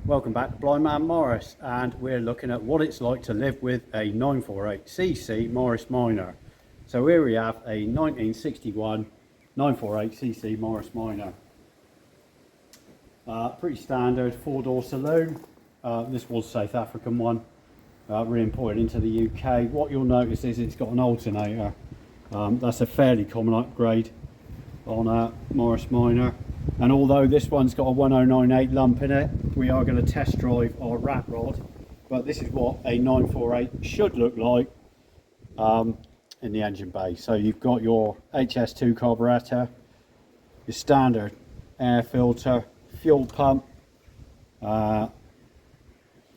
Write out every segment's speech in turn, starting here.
Welcome back to Blind Man Morris, and we're looking at what it's like to live with a 948cc Morris Minor. So here we have a 1961 948cc Morris Minor. Pretty standard 4-door saloon. This was South African one, re-imported into the UK. What you'll notice is it's got an alternator. That's a fairly common upgrade on a Morris Minor. And although this one's got a 1098 lump in it, we are going to test drive our rat rod. But this is what a 948 should look like in the engine bay. So you've got your HS2 carburetor, your standard air filter, fuel pump,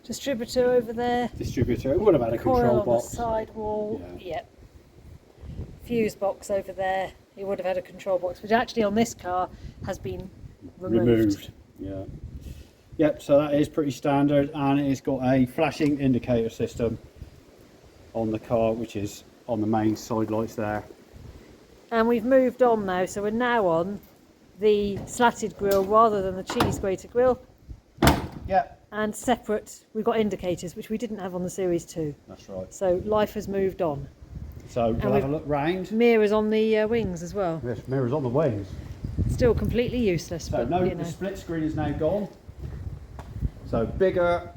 distributor over there. Distributor. It would have had a control box. On the sidewall. Yep. Fuse box over there. It would have had a control box, which actually on this car has been removed. Yeah. Yep, so that is pretty standard, and it's got a flashing indicator system on the car, which is on the main side lights there. And we've moved on now, so we're now on the slatted grille rather than the cheese grater grille. Yep. And separate, we've got indicators, which we didn't have on the Series 2. That's right. So life has moved on. So we'll have a look round. Mirrors on the wings as well. Yes, mirrors on the wings. Still completely useless. So but, no, you know. the split screen is now gone. So bigger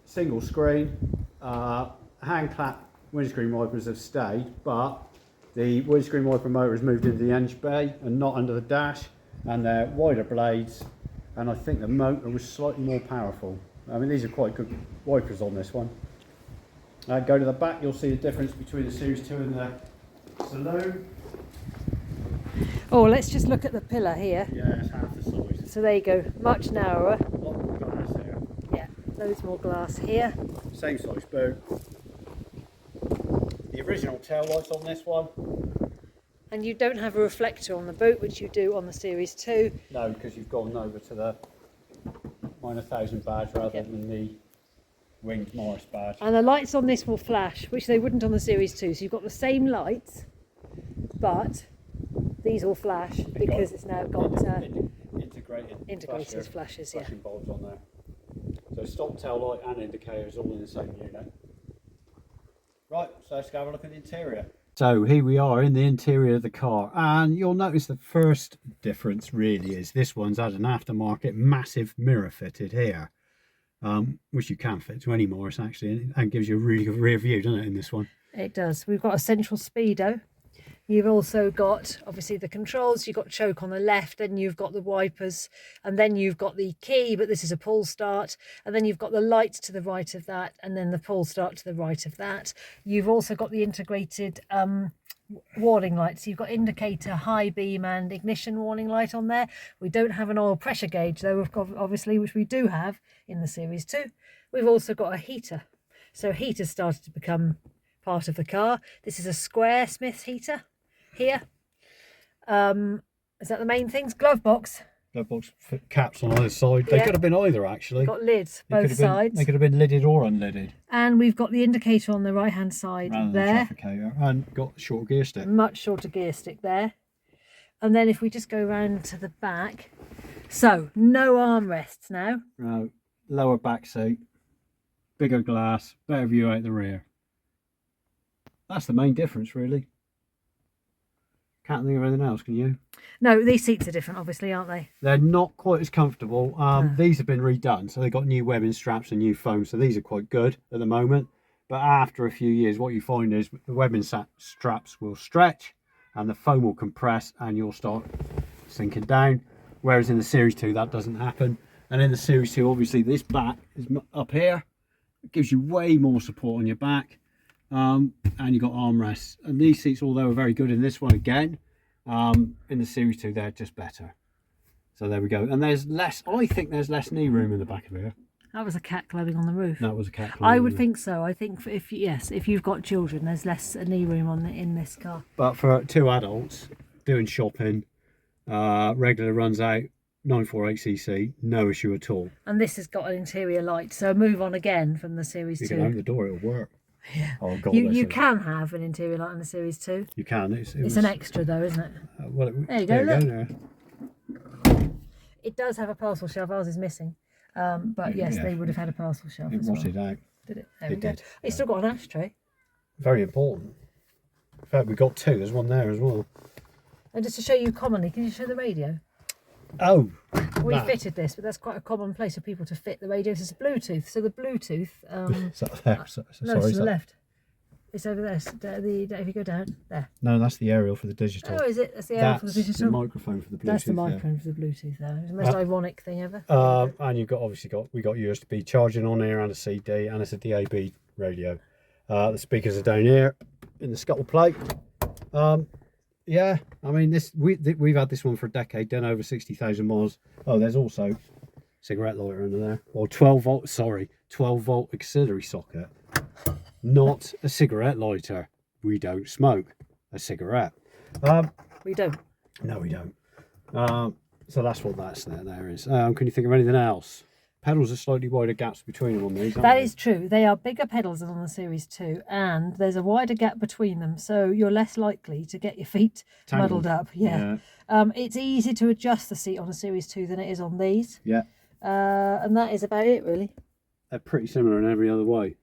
single screen. Hand clap windscreen wipers have stayed, but the windscreen wiper motor has moved into the engine bay and not under the dash, and they're wider blades, and I think the motor was slightly more powerful. I mean, these are quite good wipers on this one. Go to the back, you'll see the difference between the Series 2 and the Saloon. Oh, let's just look at the pillar here. Yeah, it's half the size. So there you go, much narrower. A lot more glass here. Yeah, loads more glass here. Same size boot. The original tail lights on this one. And you don't have a reflector on the boot, which you do on the Series 2. No, because you've gone over to the 1000 badge rather than the winged Morris badge. And the lights on this will flash, which they wouldn't on the Series 2. So you've got the same lights, but these will flash because it's now got integrated flashes, flashing bulbs on there. So stop, tail light and indicators all in the same unit. Right, so let's go have a look at the interior. So here we are in the interior of the car, and you'll notice the first difference really is this one's had an aftermarket massive mirror fitted here, which you can fit to any Morris actually, and gives you a really good rear view, doesn't it, in this one? It does. We've got a central speedo. You've also got obviously the controls. You've got choke on the left, and you've got the wipers, and then you've got the key, but this is a pull start, and then you've got the lights to the right of that, and then the pull start to the right of that. You've also got the integrated warning lights. You've got indicator, high beam and ignition warning light on there. We don't have an oil pressure gauge though, obviously, which we do have in the Series 2. We've also got a heater. So heaters started to become part of the car. This is a square Smith's heater here. Is that the main things? Glove box. Glove box caps on either side. They could have been either actually. Got lids both sides. They could have been lidded or unlidded. And we've got the indicator on the right hand side there. And got short gear stick. Much shorter gear stick there. And then if we just go round to the back. So no armrests now. No, lower back seat, bigger glass, better view out the rear. That's the main difference really. Can't think of anything else, can you? No, these seats are different, obviously, aren't they? They're not quite as comfortable. These have been redone, so they've got new webbing straps and new foam, so these are quite good at the moment. But after a few years, what you find is the webbing straps will stretch and the foam will compress and you'll start sinking down. Whereas in the Series 2, that doesn't happen. And in the Series 2, obviously, this back is up here. It gives you way more support on your back. And you've got armrests, and these seats, although are very good in this one again, in the Series 2 they're just better. So there we go. And there's less, I think there's less knee room in the back of here. That was a cat climbing on the roof. That was a cat climbing. I would think so. I think if you've got children, there's less knee room in this car. But for two adults doing shopping, regular runs out, 948cc, no issue at all. And this has got an interior light, so move on again from the Series 2. You can open the door, it'll work. Yeah. Oh, God, you can have an interior light on the Series 2. You can. It's an extra though, isn't it? Well, there you go, look. It does have a parcel shelf, ours is missing. But yes, Yeah. they would have had a parcel shelf It as well. rotted out. Did it? There It we go. did, It's still got an ashtray. Very important. In fact, we got two. There's one there as well. And just to show you commonly, can you show the radio? Oh, We that. fitted this, but that's quite a common place for people to fit the radios. It's Bluetooth. So the Bluetooth. Is that there? No, Sorry, it's to is the that- left. It's over there. If you go down there. No, that's the aerial for the digital. Oh, is it? That's the aerial for the That's digital. the microphone for the Bluetooth. That's the yeah. microphone for the Bluetooth. There, it's the most ironic thing ever. And you've got we got USB charging on here and a CD, and it's a DAB radio. The speakers are down here in the scuttle plate. Yeah, I mean we've had this one for a decade, done over 60,000 miles. Oh, there's also cigarette lighter under there, or 12 volt auxiliary socket. Not a cigarette lighter. We don't smoke a cigarette. We don't. No, we don't. So that's what there is. Can you think of anything else? Pedals are slightly wider gaps between them on these. That is true. They are bigger pedals than on the Series 2, and there's a wider gap between them, so you're less likely to get your feet muddled up. Yeah. It's easier to adjust the seat on a Series 2 than it is on these. Yeah. And that is about it, really. They're pretty similar in every other way.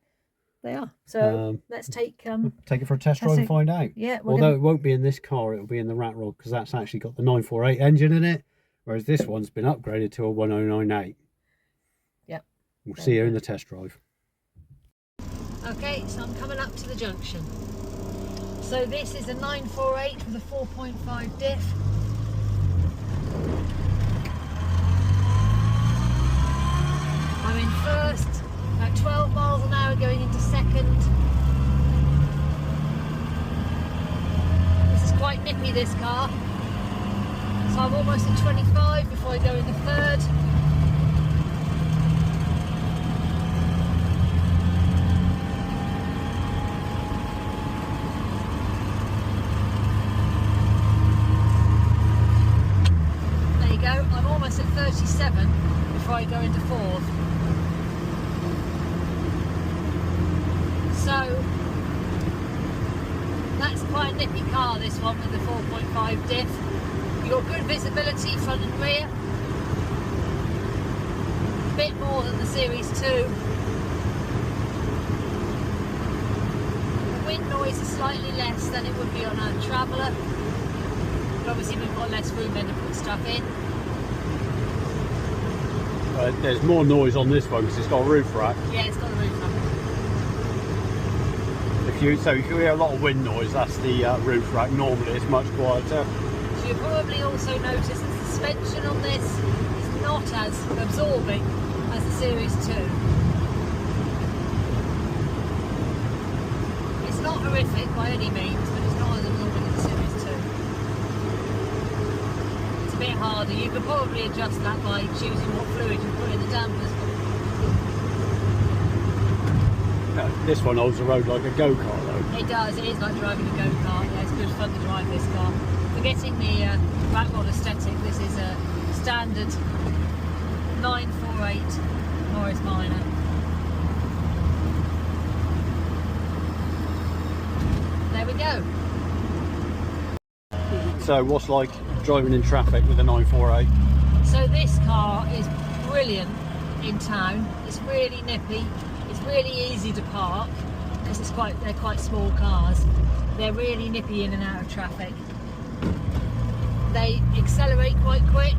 They are. So let's take it for a test drive and find out. Yeah. Although it won't be in this car, it'll be in the Rat Rod, because that's actually got the 948 engine in it, whereas this one's been upgraded to a 1098. Yep. We'll see you in the test drive. Okay, so I'm coming up to the junction. So this is a 948 with a 4.5 diff. I'm in first, about 12 miles an hour going into second. This is quite nippy, this car. So I'm almost at 25 before I go into third. There you go, I'm almost at 37 before I go into fourth. So that's quite a nippy car, this one, with the 4.5 diff. You've got good visibility front and rear. A bit more than the Series 2. The wind noise is slightly less than it would be on a Traveller. But obviously we've got less room then to put stuff in. There's more noise on this one because it's got a roof rack. Yeah, it's got a roof rack. If you hear a lot of wind noise, that's the roof rack. Normally it's much quieter. So you'll probably also notice that the suspension on this is not as absorbing as the Series 2. It's not horrific by any means, but it's not as absorbing as the Series 2. It's a bit harder. You could probably adjust that by choosing what fluid you put in the dampers. This one holds the road like a go-kart though. It does, it is like driving a go-kart. Yeah, it's good fun to drive this car. Forgetting the Rat Rod aesthetic, this is a standard 948 Morris Minor. There we go. So what's like driving in traffic with a 948? So this car is brilliant in town. It's really nippy. It's really easy to park because they're quite small cars. They're really nippy in and out of traffic. They accelerate quite quick,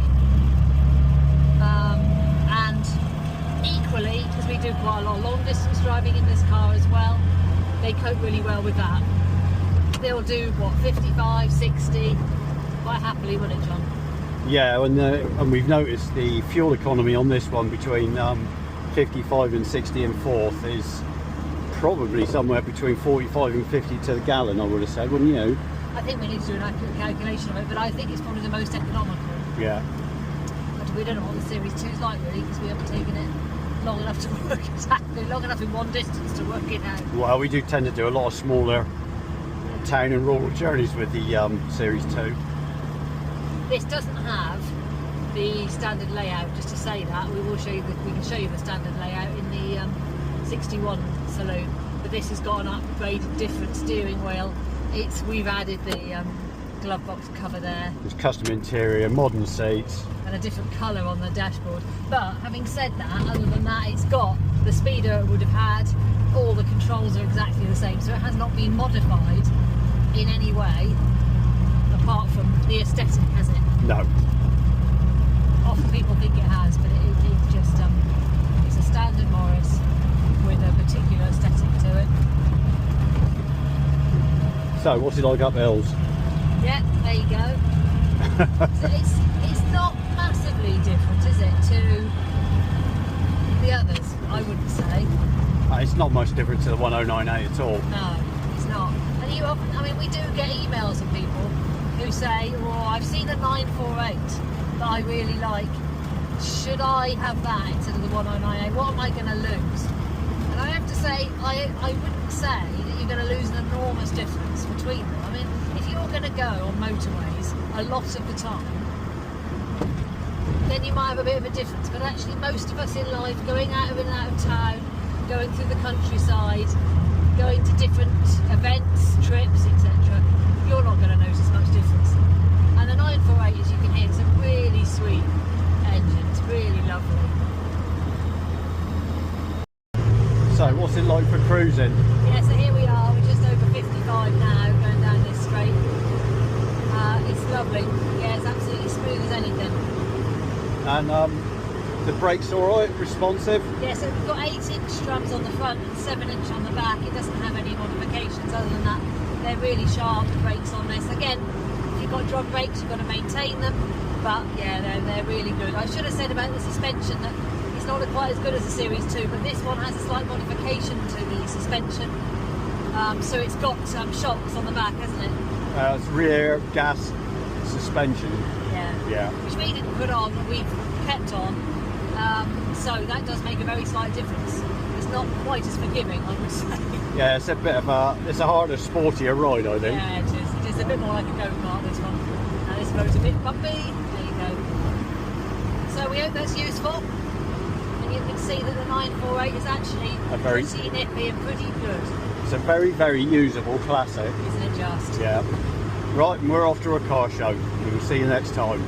and equally, because we do quite a lot of long distance driving in this car as well, they cope really well with that. They'll do what, 55, 60 quite happily, won't it, John? Yeah, and we've noticed the fuel economy on this one between 55 and 60 and fourth is probably somewhere between 45 and 50 to the gallon, I would have said, wouldn't you? I think we need to do an accurate calculation of it, but I think it's probably the most economical. Yeah. But we don't know what the Series 2 is like really, because we haven't taken it long enough to work exactly, long enough in one distance to work it out. Well, we do tend to do a lot of smaller town and rural journeys with the Series 2. This doesn't have the standard layout, just to say that. We can show you the standard layout in the 61 Saloon, but this has got an upgraded different steering wheel. We've added the glove box cover there. There's custom interior, modern seats. And a different colour on the dashboard. But having said that, other than that, it's got the speedo it would have had. All the controls are exactly the same, so it has not been modified in any way, apart from the aesthetic, has it? No. Often people think it has, but it's just it's a standard Morris with a particular aesthetic to it. So, what's it like up hills? Yeah, there you go. So it's not massively different, is it, to the others? I wouldn't say. It's not much different to the 1098 at all. No, it's not. And you often, I mean, we do get emails from people who say, "Oh, I've seen a 948 that I really like. Should I have that instead of the 1098? What am I going to lose?" And I have to say, I wouldn't say that you're going to lose an enormous difference between them. I mean, if you're going to go on motorways a lot of the time, then you might have a bit of a difference. But actually, most of us in life, going out and out of town, going through the countryside, going to different events, trips, etc., you're not going to notice much difference. And the 948, as you can hear, it's a really sweet engine. It's really lovely. So, what's it like for cruising? Yeah, so here we are. We're just over 55 now, going down this straight. It's lovely. Yeah, it's absolutely smooth as anything. And the brakes alright, responsive? Yeah, so we've got 8-inch drums on the front and 7-inch on the back. It doesn't have any modifications other than that. They're really sharp, the brakes on this. Again, if you've got drum brakes, you've got to maintain them. But yeah, they're really good. I should have said about the suspension that it's not quite as good as the Series 2, but this one has a slight modification to the suspension. So it's got shocks on the back, hasn't it? It's rear gas suspension. Yeah. Which we didn't put on, but we've kept on. So that does make a very slight difference. It's not quite as forgiving, I would say. Yeah, it's a bit of it's a harder, sportier ride, I think. Yeah, it is. It is a bit more like a go-kart, this one. Now this road's a bit bumpy. There you go. So we hope that's useful. And you can see that the 948 is actually pretty nippy and pretty good. It's a very, very usable classic. Isn't it just? Yeah. Right, and we're off to a car show. We'll see you next time.